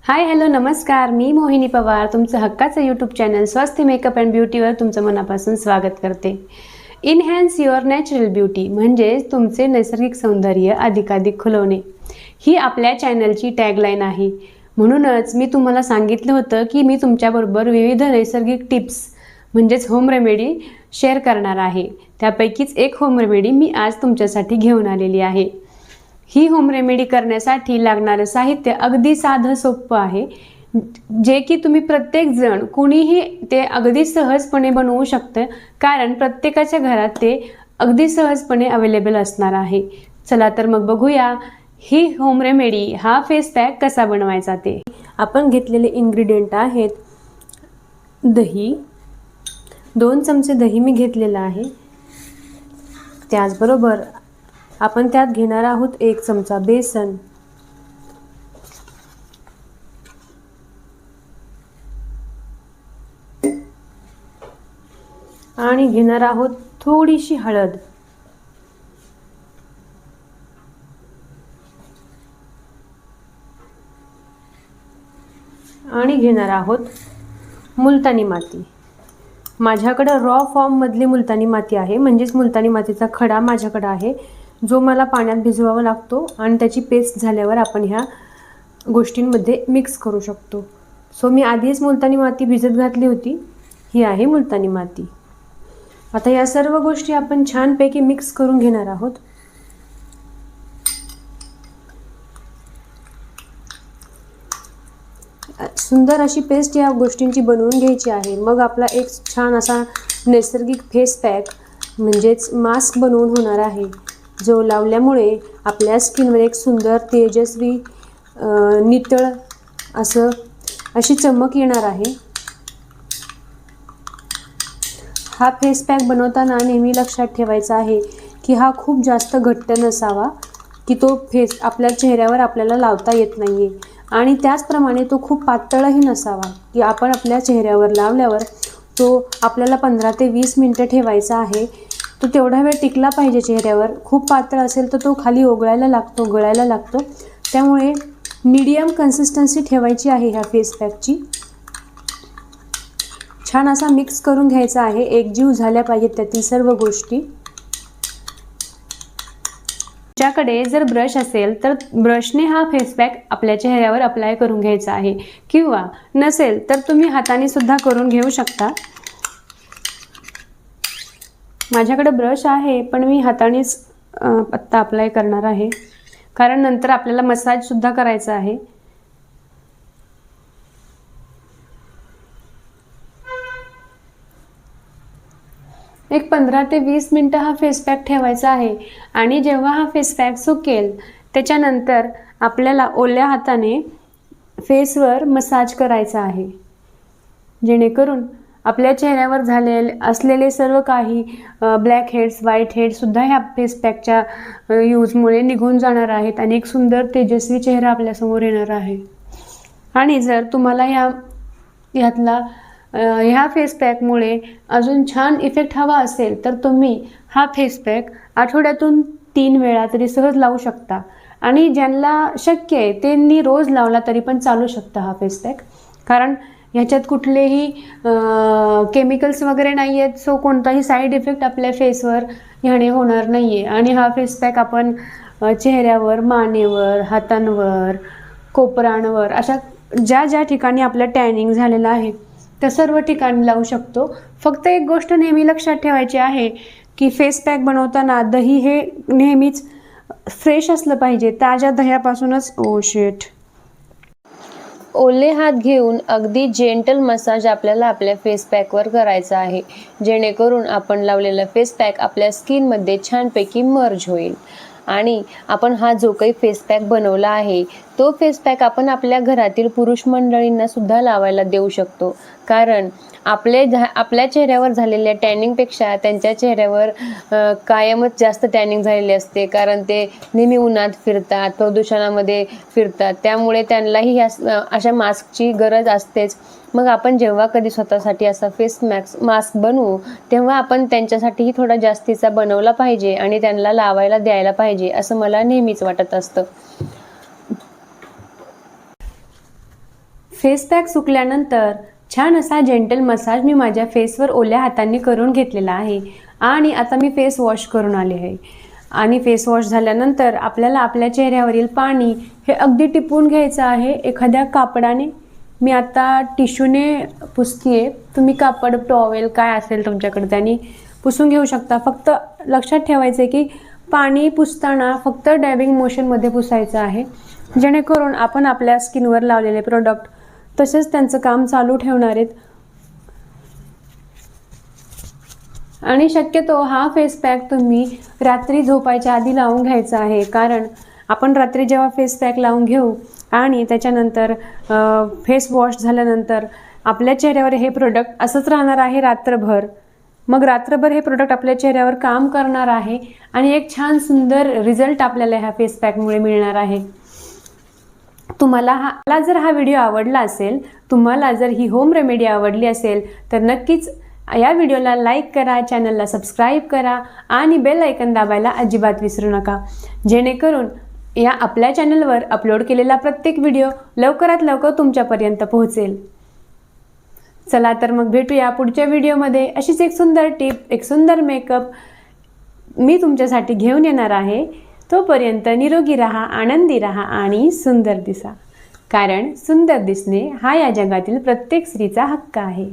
Hi hello नमस्कार, मी मोहिनी पवार तुमचं हक्काचं यूट्यूब चॅनल स्वास्थ्य मेकअप अँड ब्युटीवर तुमचं मनापासून स्वागत करते. इनहॅन्स युअर नॅचरल ब्युटी म्हणजेच तुमचे नैसर्गिक सौंदर्य अधिकाधिक खुलवणे ही आपल्या चॅनलची टॅगलाईन आहे. म्हणूनच मी तुम्हाला सांगितलं होतं की मी तुमच्याबरोबर विविध नैसर्गिक टिप्स म्हणजेच होम रेमेडी शेअर करणार आहे. त्यापैकीच एक होम रेमेडी मी आज तुमच्यासाठी घेऊन आलेली आहे. ही होम रेमेडी करण्यासाठी लागणारं साहित्य अगदी साधं सोपं आहे, जे की तुम्ही प्रत्येक जण कुणीही ते अगदी सहजपणे बनवू शकतं, कारण प्रत्येकाच्या घरात ते अगदी सहजपणे अवेलेबल असणार आहे. चला तर मग बघूया ही होम रेमेडी हा फेस पॅक कसा बनवायचा ते. आपण घेतलेले इन्ग्रेडियंट आहेत दही, 2 चमचे दही मी घेतलेलं आहे. त्याचबरोबर आपण त्यात घेणार आहोत 1 चमचा बेसन, आणि घेणार आहोत थोडीशी हळद, आणि घेणार आहोत मुलतानी माती. माझ्याकडे रॉ फॉर्म मधली मुलतानी माती आहे, म्हणजेच मुलतानी मातीचा खडा माझ्याकडे आहे, जो मला पाण्यात भिजवावा लागतो आणि त्याची पेस्ट झाल्यावर आपण ह्या गोष्टींमध्ये मिक्स करू शकतो. सो मी आधीच मुलतानी माती भिजत घातली होती. ही आहे मुलतानी माती. आता या सर्व गोष्टी आपण छानपैकी मिक्स करून घेणार आहोत. सुंदर अशी पेस्ट या गोष्टींची बनवून घ्यायची आहे. मग आपला एक छान असा नैसर्गिक फेस पॅक म्हणजेच मास्क बनवून होणार आहे, जो लावल्यामुळे आपल्या स्किनवर एक सुंदर तेजस्वी नितळ अशी चमक येणार आहे. हा फेस पॅक बनवताना नेहमी लक्षात ठेवायचा आहे की हा खूप जास्त घट्ट नसावा, की तो फेस आपल्या चेहऱ्यावर आपल्याला लावता येत नाही आहे, आणि त्याचप्रमाणे तो खूप पातळही नसावा की आपण आपल्या चेहऱ्यावर लावल्यावर तो आपल्याला 15 ते 20 मिनटं ठेवायचा आहे. तो तेवढा वेळ टिकला पाहिजे चेहऱ्यावर. खूप पातळ असेल तर तो खाली ओघळायला लागतो, गळायला लागतो. त्यामुळे मीडियम कन्सिस्टन्सी ठेवायची आहे ह्या फेस पॅकची. छान असा मिक्स करून घ्यायचा आहे. एकजीव झाल्या पाहिजेत त्यातील सर्व गोष्टी. तुमच्याकडे जर ब्रश असेल तर ब्रशने हा फेस पॅक आपल्या चेहऱ्यावर अप्लाय करून घ्यायचा आहे, किंवा नसेल तर तुम्ही हाताने सुद्धा करून घेऊ शकता. माझ्याकडे ब्रश आहे, पण मी हातानेच आत्ता अप्लाय करणार आहे, कारण नंतर आपल्याला मसाज सुद्धा करायचा आहे. एक 15 ते 20 मिनटं हा फेस पॅक ठेवायचा आहे, आणि जेव्हा हा फेस पॅक सुकेल त्याच्यानंतर आपल्याला ओल्या हाताने फेसवर मसाज करायचा आहे, जेणेकरून आपल्या चेहऱ्यावर असलेले सर्व काही ब्लॅक हेड्स, व्हाईट हेड्ससुद्धा ह्या फेस पॅकच्या यूजमुळे निघून जाणार आहेत, आणि एक सुंदर तेजस्वी चेहरा आपल्यासमोर येणार आहे. आणि जर तुम्हाला ह्या फेस पॅकमुळे अजून छान इफेक्ट हवा असेल तर तुम्ही हा फेस पॅक आठवड्यातून 3 वेळा तरी सहज लावू शकता. आणि ज्यांना शक्य आहे त्यांनी रोज लावला तरी पण चालू शकता हा फेस पॅक, कारण ह्याच्यात कुठलेही केमिकल्स वगैरे नाही आहेत. सो कोणताही साईड इफेक्ट आपल्या फेसवर ह्याने होणार नाही आहे. आणि हा फेस पॅक आपण चेहऱ्यावर, मानेवर, हातांवर, कोपरांवर, अशा ज्या ठिकाणी आपलं टॅनिंग झालेलं आहे त्या सर्व ठिकाणी लावू शकतो. फक्त एक गोष्ट नेहमी लक्षात ठेवायची आहे की फेस पॅक बनवताना दही हे नेहमीच फ्रेश असलं पाहिजे. ताज्या दह्यापासूनच ओले हात घेऊन अगदी जेंटल मसाज आपल्याला आपल्या फेस पॅकवर करायचा आहे, जेणेकरून आपण लावलेला फेस पॅक आपल्या स्किनमध्ये छानपैकी मर्ज होईल. आणि आपण हा जो काही फेस पॅक बनवला आहे तो फेस पॅक आपण आपल्या घरातील पुरुष मंडळींना सुद्धा लावायला देऊ शकतो, कारण आपल्या चेहऱ्यावर झालेल्या टॅनिंगपेक्षा त्यांच्या चेहऱ्यावर कायमच जास्त टॅनिंग झालेली असते, कारण ते नेहमी उन्हात फिरतात, प्रदूषणामध्ये फिरतात. त्यामुळे त्यांनाही अशा मास्कची गरज असतेच. मग आपण जेव्हा कधी स्वतःसाठी असा फेस मास्क बनवू तेव्हा आपण त्यांच्यासाठीही थोडा जास्तीचा बनवला पाहिजे आणि त्यांना लावायला द्यायला पाहिजे, असं मला नेहमीच वाटत असतं. फेस पॅक सुकल्यानंतर छान असा जेंटल मसाज मी माझ्या फेसवर ओल्या हातांनी करून घेतलेला आहे आणि आता मी फेस वॉश करून आले आहे. आणि फेस वॉश झाल्यानंतर आपल्याला आपल्या चेहऱ्यावरील पाणी हे अगदी टिपून घ्यायचं आहे एखाद्या कापडाने. मी आता टिश्यूने पुसतीये, तुम्ही कापड टॉवेल काय असेल तुमच्याकडे त्याने पुसून घेऊ शकता. फक्त लक्षात ठेवायचं आहे की पाणी पुसताना फक्त डॅबिंग मोशनमध्ये पुसायचं आहे, जेणेकरून आपण आपल्या स्किनवर लावलेले प्रोडक्ट तसेच त्यांचं काम चालू ठेवणार आहेत. आणि शक्यतो हा फेस पॅक तुम्ही रात्री झोपायच्या आधी लावून घ्यायचा आहे, कारण आपण रात्री जेव्हा फेस पॅक लावून घेऊ आणि त्याच्यानंतर फेस वॉश झाल्यानंतर आपल्या चेहऱ्यावर हे प्रोडक्ट असंच राहणार आहे रात्रभर. मग रात्रभर हे प्रोडक्ट आपल्या चेहऱ्यावर काम करणार आहे आणि एक छान सुंदर रिझल्ट आपल्याला ह्या फेस पॅकमुळे मिळणार आहे. तुम्हाला जर हा व्हिडिओ आवडला असेल, तुम्हाला जर ही होम रेमेडी आवडली असेल तर नक्कीच या व्हिडिओला लाईक करा, चॅनलला सबस्क्राईब करा आणि बेल आयकन दाबायला अजिबात विसरू नका, जेणेकरून या आपल्या चॅनलवर अपलोड केलेला प्रत्येक व्हिडिओ लवकरात लवकर तुमच्यापर्यंत पोहोचेल. चला तर मग भेटूया पुढच्या व्हिडिओमध्ये. अशीच एक सुंदर टिप, एक सुंदर मेकअप मी तुमच्यासाठी घेऊन येणार आहे. तोपर्यंत निरोगी राहा, आनंदी राहा आणि सुंदर दिसा, कारण सुंदर दिसणे हा या जगातील प्रत्येक स्त्रीचा हक्क आहे.